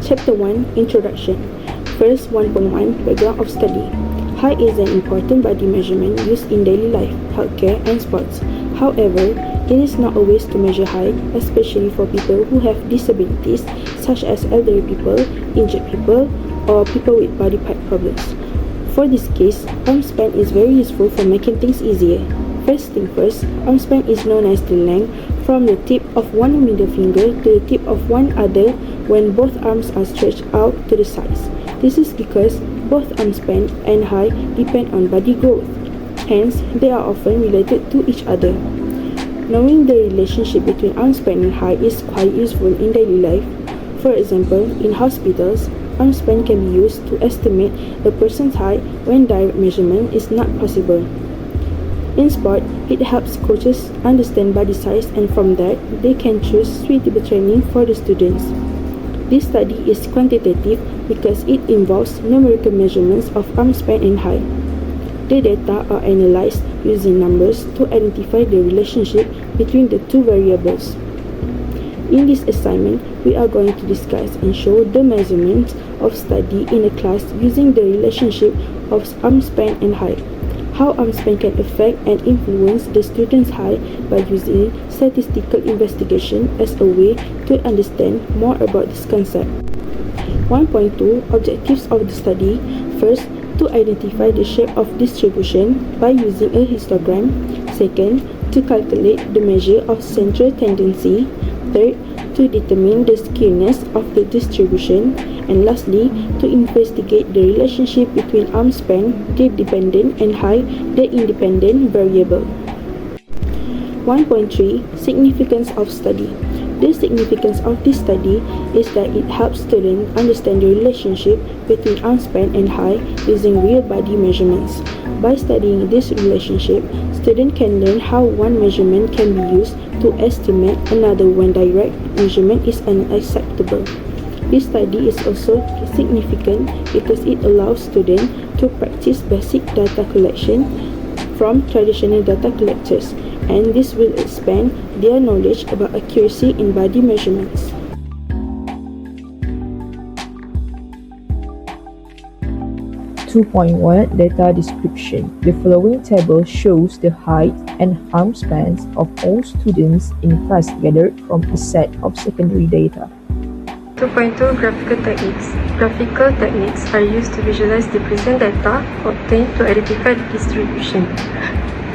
Chapter 1, Introduction. First, 1.1, Background of Study. Height is an important body measurement used in daily life, healthcare, and sports. However, it is not always to measure height, especially for people who have disabilities such as elderly people, injured people, or people with body part problems. For this case, arm span is very useful for making things easier. First thing first, arm span is known as the length from the tip of one middle finger to the tip of one other when both arms are stretched out to the sides. This is because both arm span and height depend on body growth. Hence, they are often related to each other. Knowing the relationship between arm span and height is quite useful in daily life. For example, in hospitals, arm span can be used to estimate a person's height when direct measurement is not possible. In sport, it helps coaches understand body size, and from that, they can choose suitable training for the students. This study is quantitative because it involves numerical measurements of arm span and height. The data are analyzed using numbers to identify the relationship between the two variables. In this assignment, we are going to discuss and show the measurements of study in a class using the relationship of arm span and height. How arm span can affect and influence the student's height by using statistical investigation as a way to understand more about this concept. 1.2 Objectives of the study. First, to identify the shape of distribution by using a histogram. Second, to calculate the measure of central tendency. Third, to determine the skewness of the distribution. And lastly, to investigate the relationship between arm span, the dependent, and height, the independent variable. 1.3 Significance of study. The significance of this study is that it helps students understand the relationship between arm span and height using real body measurements. By studying this relationship, students can learn how one measurement can be used to estimate another when direct measurement is unacceptable. This study is also significant because it allows students to practice basic data collection from traditional data collectors, and this will expand their knowledge about accuracy in body measurements. Data description. The following table shows the height and arm spans of all students in class gathered from a set of secondary data. 2.2 Graphical techniques. Graphical techniques are used to visualize the present data obtained to identify the distribution.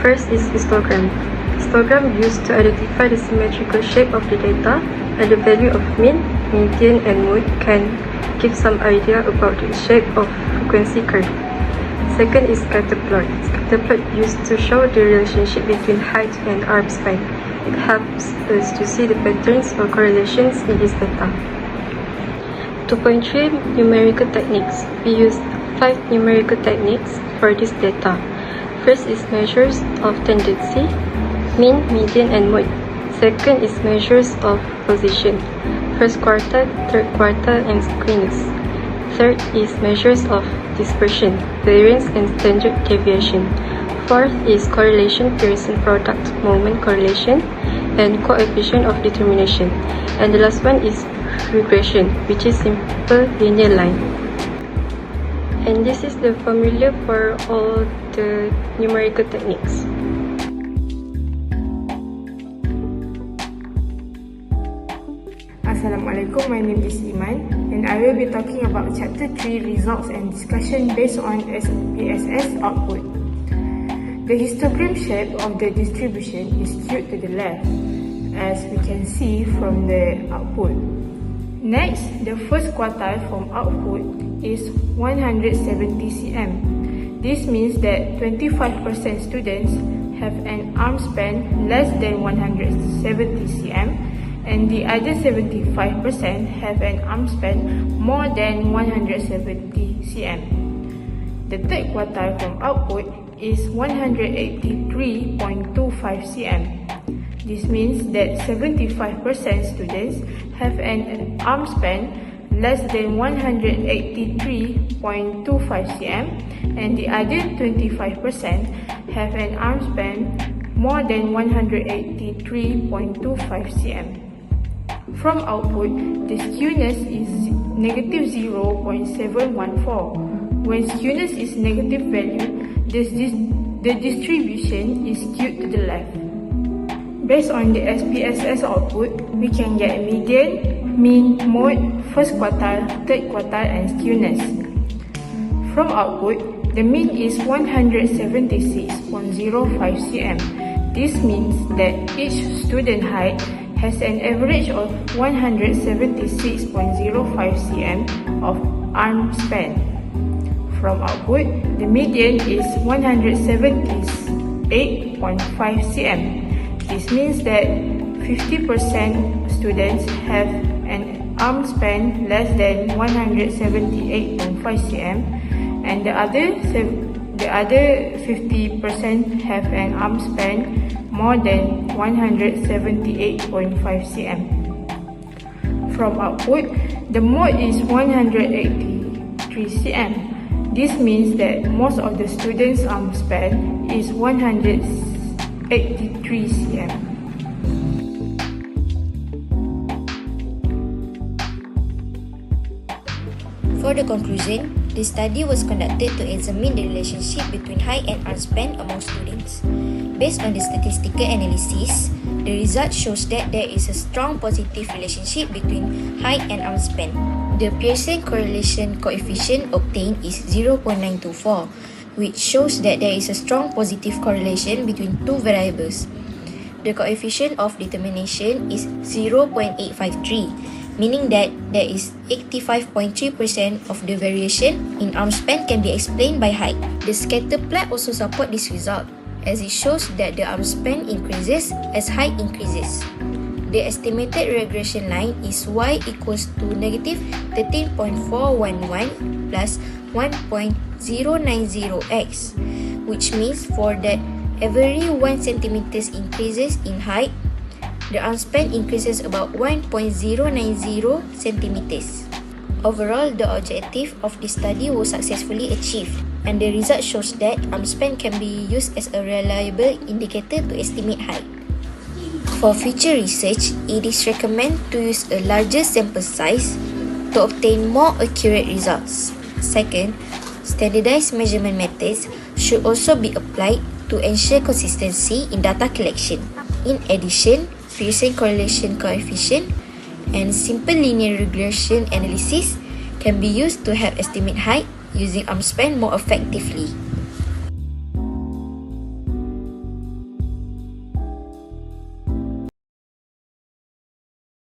First is histogram. Histogram used to identify the symmetrical shape of the data, and the value of mean, median, and mode can give some idea about the shape of frequency curve. Second is scatter plot. Scatter plot used to show the relationship between height and arm span. It helps us to see the patterns or correlations in this data. 2.3 Numerical techniques. We use 5 numerical techniques for this data. First is measures of tendency, mean, median, and mode. Second is measures of position, first quartile, third quartile, and skewness. Third is measures of dispersion, variance, and standard deviation. Fourth is correlation, Pearson product, moment correlation, and coefficient of determination. And the last one is regression, which is simple linear line. And this is the formula for all the numerical techniques. Assalamualaikum, my name is Iman, and I will be talking about Chapter 3 Results and Discussion based on SPSS output. The histogram shape of the distribution is skewed to the left, as we can see from the output. Next, the first quartile from output is 170 cm. This means that 25% students have an arm span less than 170 cm, and the other 75% have an arm span more than 170 cm. The third quartile from output is 183.25 cm. This means that 75% students have an arm span less than 183.25 cm, and the other 25% have an arm span more than 183.25 cm. From output, the skewness is negative 0.714. When skewness is negative value, the distribution is skewed to the left. Based on the SPSS output, we can get median, mean, mode, first quartile, third quartile, and skewness. From output, the mean is 176.05 cm. This means that each student height has an average of 176.05 cm of arm span. From output, the median is 178.5 cm. This means that 50% students have an arm span less than 178.5 cm, and the other 50% have an arm span more than 178.5 cm. From output, the mode is 183 cm. This means that most of the students' arm span is 183 cm. For the conclusion, the study was conducted to examine the relationship between height and arm span among students. Based on the statistical analysis, the result shows that there is a strong positive relationship between height and arm span. The Pearson correlation coefficient obtained is 0.924, which shows that there is a strong positive correlation between two variables. The coefficient of determination is 0.853, meaning that there is 85.3% of the variation in arm span can be explained by height. The scatter plot also supports this result, as it shows that the arm span increases as height increases. The estimated regression line is y equals to negative 13.411 plus 1.090x, which means for that every 1 cm increases in height, the arm span increases about 1.090 centimeters. Overall, the objective of this study was successfully achieved, and the result shows that arm span can be used as a reliable indicator to estimate height. For future research, it is recommended to use a larger sample size to obtain more accurate results. Second, standardized measurement methods should also be applied to ensure consistency in data collection. In addition, Pearson correlation coefficient and simple linear regression analysis can be used to help estimate height using arm span more effectively.